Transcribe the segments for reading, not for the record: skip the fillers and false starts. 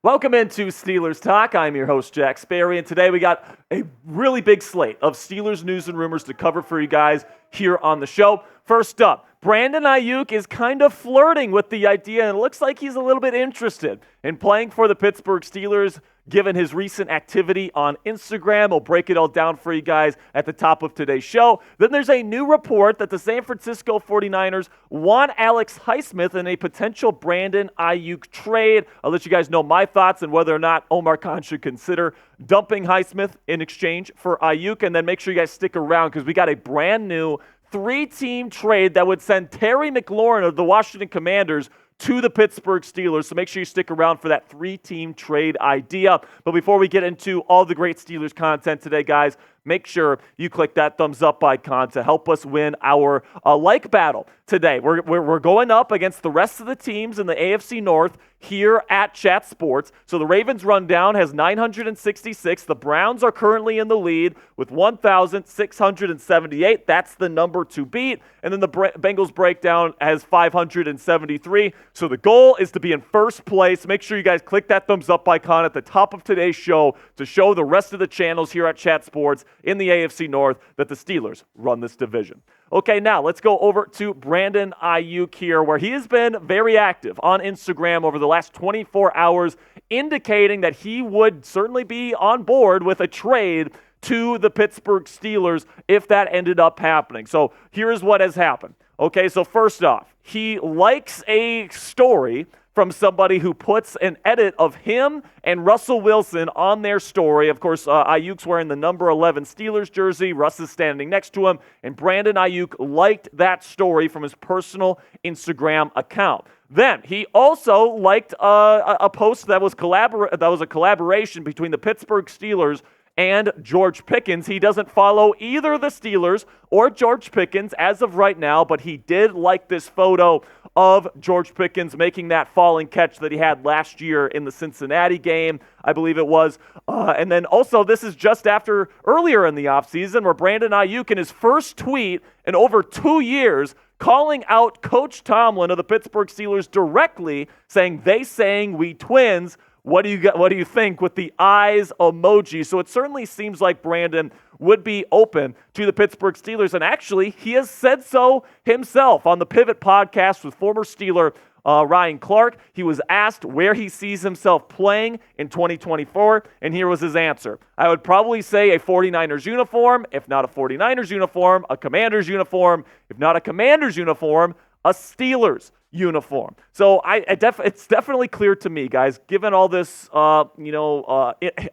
Welcome into Steelers Talk. I'm your host, Jack Sperry, and today we got a really big slate of Steelers news and rumors to cover for you guys here on the show. First up, Brandon Aiyuk is kind of flirting with the idea, and it looks like he's a little bit interested in playing for the Pittsburgh Steelers, given his recent activity on Instagram. We'll break it all down for you guys at the top of today's show. Then there's a new report that the San Francisco 49ers want Alex Highsmith in a potential Brandon Aiyuk trade. I'll let you guys know my thoughts on whether or not Omar Khan should consider dumping Highsmith in exchange for Aiyuk. And then make sure you guys stick around because we got a brand new 3-team trade that would send Terry McLaurin of the Washington Commanders to the Pittsburgh Steelers. So make sure you stick around for that 3-team trade idea. But before we get into all the great Steelers content today, guys, make sure you click that thumbs up icon to help us win our like battle today. We're going up against the rest of the teams in the AFC North here at Chat Sports. So the Ravens rundown has 966. The Browns are currently in the lead with 1,678. That's the number to beat. And then the Bengals breakdown has 573. So the goal is to be in first place. Make sure you guys click that thumbs up icon at the top of today's show to show the rest of the channels here at Chat Sports in the AFC North that the Steelers run this division. Okay, now let's go over to Brandon Aiyuk here, where he has been very active on Instagram over the last 24 hours, indicating that he would certainly be on board with a trade to the Pittsburgh Steelers if that ended up happening. So here's what has happened. Okay, so first off, he likes a story from somebody who puts an edit of him and Russell Wilson on their story. Of course, Aiyuk's wearing the number 11 Steelers jersey. Russ is standing next to him, and Brandon Aiyuk liked that story from his personal Instagram account. Then he also liked a post that was a collaboration between the Pittsburgh Steelers and George Pickens. He doesn't follow either the Steelers or George Pickens as of right now, but he did like this photo of George Pickens making that falling catch that he had last year in the Cincinnati game, I believe it was. And then also, this is just after earlier in the offseason where Brandon Aiyuk, in his first tweet in over 2 years, calling out Coach Tomlin of the Pittsburgh Steelers directly, saying, "They sang we twins. What do you think?" with the eyes emoji. So it certainly seems like Brandon would be open to the Pittsburgh Steelers. And actually, he has said so himself on the Pivot podcast with former Steeler Ryan Clark. He was asked where he sees himself playing in 2024, and here was his answer. "I would probably say a 49ers uniform, if not a 49ers uniform, a Commanders uniform, if not a Commanders uniform, a Steelers uniform." So it's definitely clear to me, guys, given all this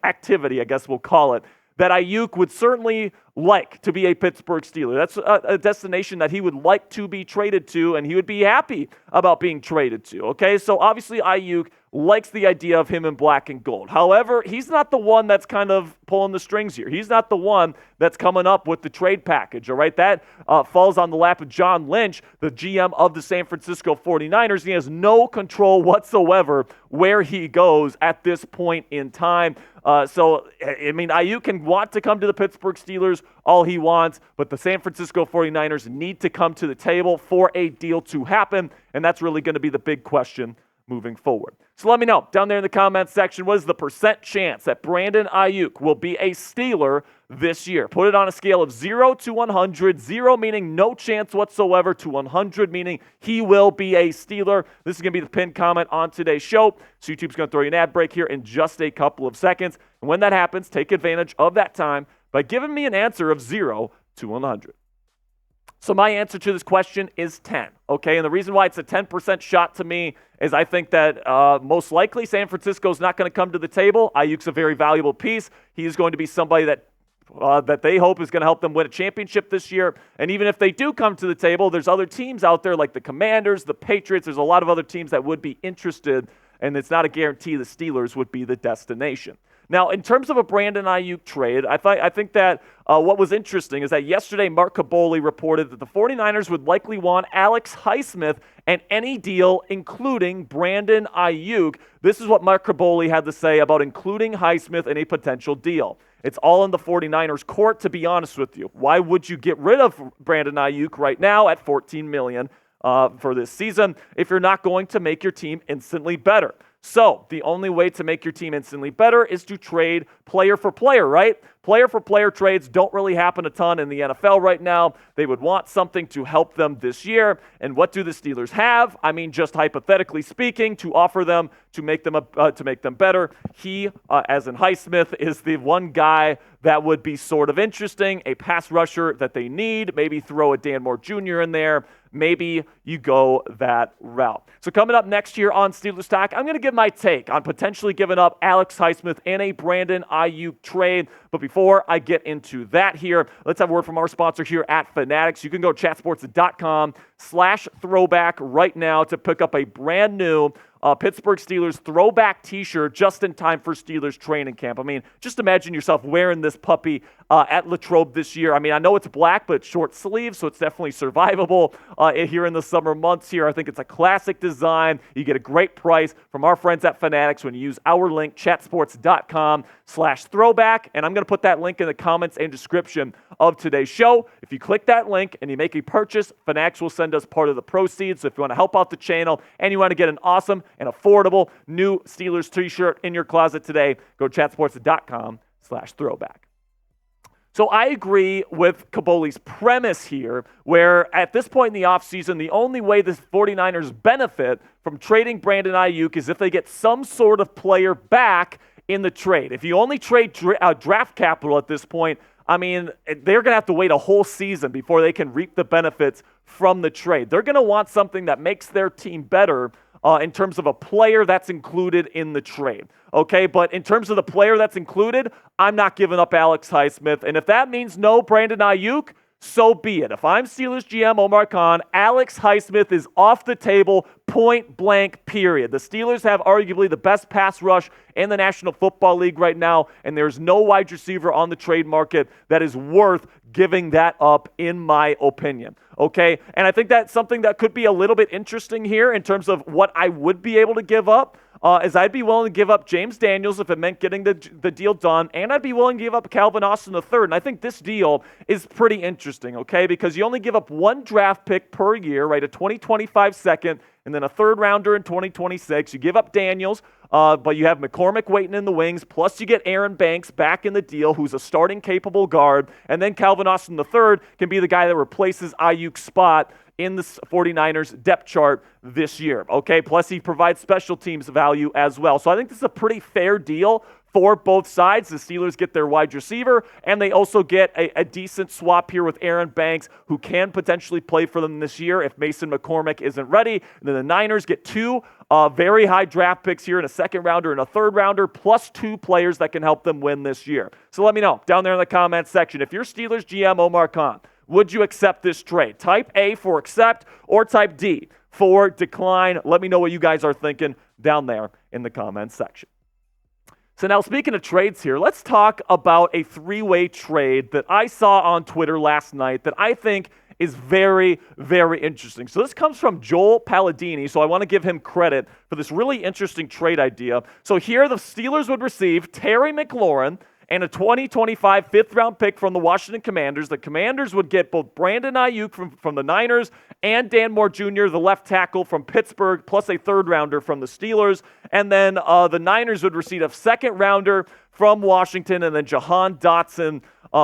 activity, I guess we'll call it, that Aiyuk would certainly like to be a Pittsburgh Steeler. That's a destination that he would like to be traded to, and he would be happy about being traded to. Okay, so obviously Aiyuk likes the idea of him in black and gold. However, he's not the one that's kind of pulling the strings here. He's not the one that's coming up with the trade package, all right? That falls on the lap of John Lynch, the GM of the San Francisco 49ers. He has no control whatsoever where he goes at this point in time. Aiyuk can want to come to the Pittsburgh Steelers all he wants, but the San Francisco 49ers need to come to the table for a deal to happen, and that's really going to be the big question moving forward. So let me know down there in the comments section, what is the percent chance that Brandon Aiyuk will be a Steeler this year? Put it on a scale of 0 to 100, 0 meaning no chance whatsoever, to 100 meaning he will be a Steeler. This is going to be the pinned comment on today's show. So YouTube's going to throw you an ad break here in just a couple of seconds. And when that happens, take advantage of that time by giving me an answer of 0 to 100. So my answer to this question is 10, okay? And the reason why it's a 10% shot to me is I think that most likely San Francisco's not going to come to the table. Aiyuk's a very valuable piece. He is going to be somebody that they hope is going to help them win a championship this year. And even if they do come to the table, there's other teams out there like the Commanders, the Patriots. There's a lot of other teams that would be interested, and it's not a guarantee the Steelers would be the destination. Now, in terms of a Brandon Aiyuk trade, I think that what was interesting is that yesterday Mark Kaboly reported that the 49ers would likely want Alex Highsmith and any deal including Brandon Aiyuk. This is what Mark Kaboly had to say about including Highsmith in a potential deal. It's all in the 49ers' court, to be honest with you. Why would you get rid of Brandon Aiyuk right now at $14 million for this season if you're not going to make your team instantly better? So the only way to make your team instantly better is to trade player for player, right? Player for player trades don't really happen a ton in the NFL right now. They would want something to help them this year. And what do the Steelers have? I mean, just hypothetically speaking, to offer them to make them better. He, as in Highsmith, is the one guy that would be sort of interesting, a pass rusher that they need. Maybe throw a Dan Moore Jr. in there. Maybe you go that route. So coming up next year on Steelers Talk, I'm going to give my take on potentially giving up Alex Highsmith in a Brandon Aiyuk trade. But before I get into that here, let's have a word from our sponsor here at Fanatics. You can go chatsports.com/throwback right now to pick up a brand new Pittsburgh Steelers throwback t-shirt just in time for Steelers training camp. I mean, just imagine yourself wearing this puppy at Latrobe this year. I mean, I know it's black, but it's short sleeves, so it's definitely survivable here in the summer months here. I think it's a classic design. You get a great price from our friends at Fanatics when you use our link, chatsports.com/throwback. And I'm going to put that link in the comments and description of today's show. If you click that link and you make a purchase, Fanatics will send us part of the proceeds. So if you want to help out the channel and you want to get an awesome and affordable new Steelers t-shirt in your closet today, go chatsports.com/throwback. So I agree with Kaboly's premise here, where at this point in the offseason, the only way the 49ers benefit from trading Brandon Aiyuk is if they get some sort of player back in the trade. If you only trade draft capital at this point, I mean, they're going to have to wait a whole season before they can reap the benefits from the trade. They're going to want something that makes their team better in terms of a player that's included in the trade. Okay, but in terms of the player that's included, I'm not giving up Alex Highsmith. And if that means no Brandon Aiyuk, so be it. If I'm Steelers GM Omar Khan, Alex Highsmith is off the table, point blank, period. The Steelers have arguably the best pass rush in the National Football League right now, and there's no wide receiver on the trade market that is worth giving that up, in my opinion. Okay, and I think that's something that could be a little bit interesting here in terms of what I would be able to give up. Is I'd be willing to give up James Daniels if it meant getting the deal done, and I'd be willing to give up Calvin Austin III. And I think this deal is pretty interesting, okay, because you only give up one draft pick per year, right, a 2025 second, and then a third rounder in 2026. You give up Daniels, but you have McCormick waiting in the wings, plus you get Aaron Banks back in the deal, who's a starting capable guard, and then Calvin Austin III can be the guy that replaces Aiyuk's spot in the 49ers depth chart this year, okay? Plus, he provides special teams value as well. So I think this is a pretty fair deal for both sides. The Steelers get their wide receiver, and they also get a decent swap here with Aaron Banks, who can potentially play for them this year if Mason McCormick isn't ready. And then the Niners get two very high draft picks here in a second rounder and a third rounder, plus two players that can help them win this year. So let me know down there in the comments section. If you're Steelers GM Omar Khan, would you accept this trade? Type A for accept or type D for decline. Let me know what you guys are thinking down there in the comments section. So now, speaking of trades here, let's talk about a three-way trade that I saw on Twitter last night that I think is very, very interesting. So this comes from Joel Palladini, so I want to give him credit for this really interesting trade idea. So here the Steelers would receive Terry McLaurin and a 2025 fifth-round pick from the Washington Commanders. The Commanders would get both Brandon Aiyuk from the Niners and Dan Moore Jr., the left tackle from Pittsburgh, plus a third-rounder from the Steelers. And then the Niners would receive a second-rounder from Washington, and then Jahan Dotson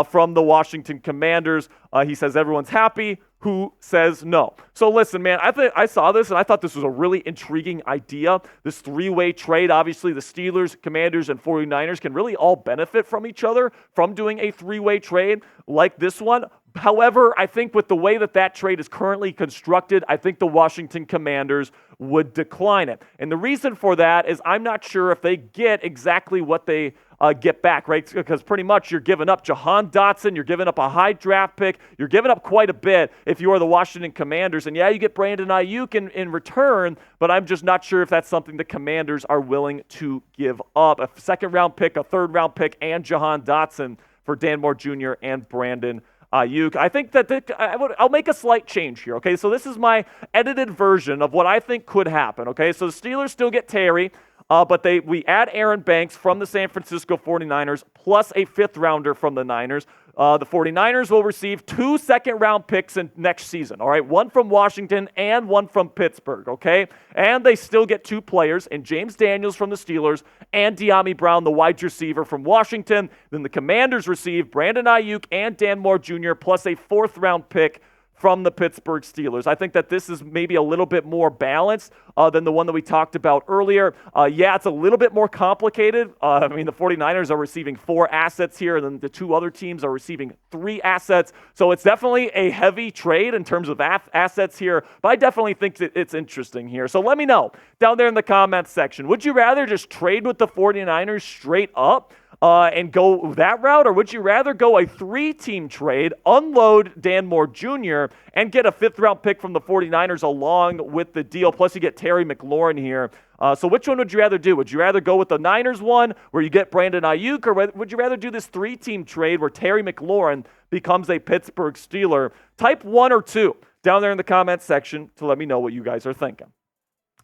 from the Washington Commanders. He says everyone's happy. Who says no? So listen, man, I saw this and I thought this was a really intriguing idea. This three-way trade, obviously the Steelers, Commanders, and 49ers can really all benefit from each other from doing a three-way trade like this one. However, I think with the way that trade is currently constructed, I think the Washington Commanders would decline it. And the reason for that is I'm not sure if they get exactly what they get back, right? Because pretty much you're giving up Jahan Dotson, you're giving up a high draft pick, you're giving up quite a bit if you are the Washington Commanders. And yeah, you get Brandon Aiyuk in return, but I'm just not sure if that's something the Commanders are willing to give up. A second-round pick, a third-round pick, and Jahan Dotson for Dan Moore Jr. and Brandon Aiyuk. I think that I'll make a slight change here, okay? So this is my edited version of what I think could happen, okay? So the Steelers still get Terry, but we add Aaron Banks from the San Francisco 49ers plus a fifth rounder from the Niners. The 49ers will receive 2 second-round picks in next season, all right? One from Washington and one from Pittsburgh, okay? And they still get 2 players, in James Daniels from the Steelers and De'Ami Brown, the wide receiver from Washington. Then the Commanders receive Brandon Aiyuk and Dan Moore Jr., plus a 4th-round pick from the Pittsburgh Steelers. I think that this is maybe a little bit more balanced than the one that we talked about earlier. Yeah, it's a little bit more complicated. I mean, the 49ers are receiving 4 assets here, and then the 2 other teams are receiving 3 assets. So it's definitely a heavy trade in terms of assets here, but I definitely think that it's interesting here. So let me know down there in the comments section. Would you rather just trade with the 49ers straight up and go that route, or would you rather go a 3-team trade, unload Dan Moore Jr., and get a 5th-round pick from the 49ers along with the deal? Plus, you get Terry McLaurin here. So which one would you rather do? Would you rather go with the Niners one where you get Brandon Aiyuk, or would you rather do this 3-team trade where Terry McLaurin becomes a Pittsburgh Steeler? Type 1 or 2 down there in the comments section to let me know what you guys are thinking.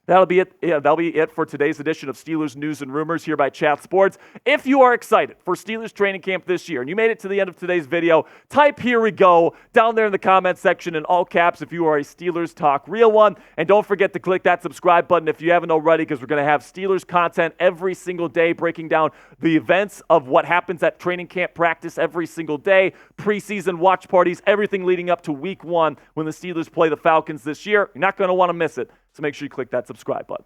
That'll be it. Yeah, that'll be it for today's edition of Steelers News and Rumors here by Chat Sports. If you are excited for Steelers training camp this year and you made it to the end of today's video, type "Here we go" down there in the comment section in all caps if you are a Steelers Talk real one. And don't forget to click that subscribe button if you haven't already, because we're going to have Steelers content every single day, breaking down the events of what happens at training camp practice every single day, preseason watch parties, everything leading up to week 1 when the Steelers play the Falcons this year. You're not going to want to miss it. So make sure you click that subscribe button.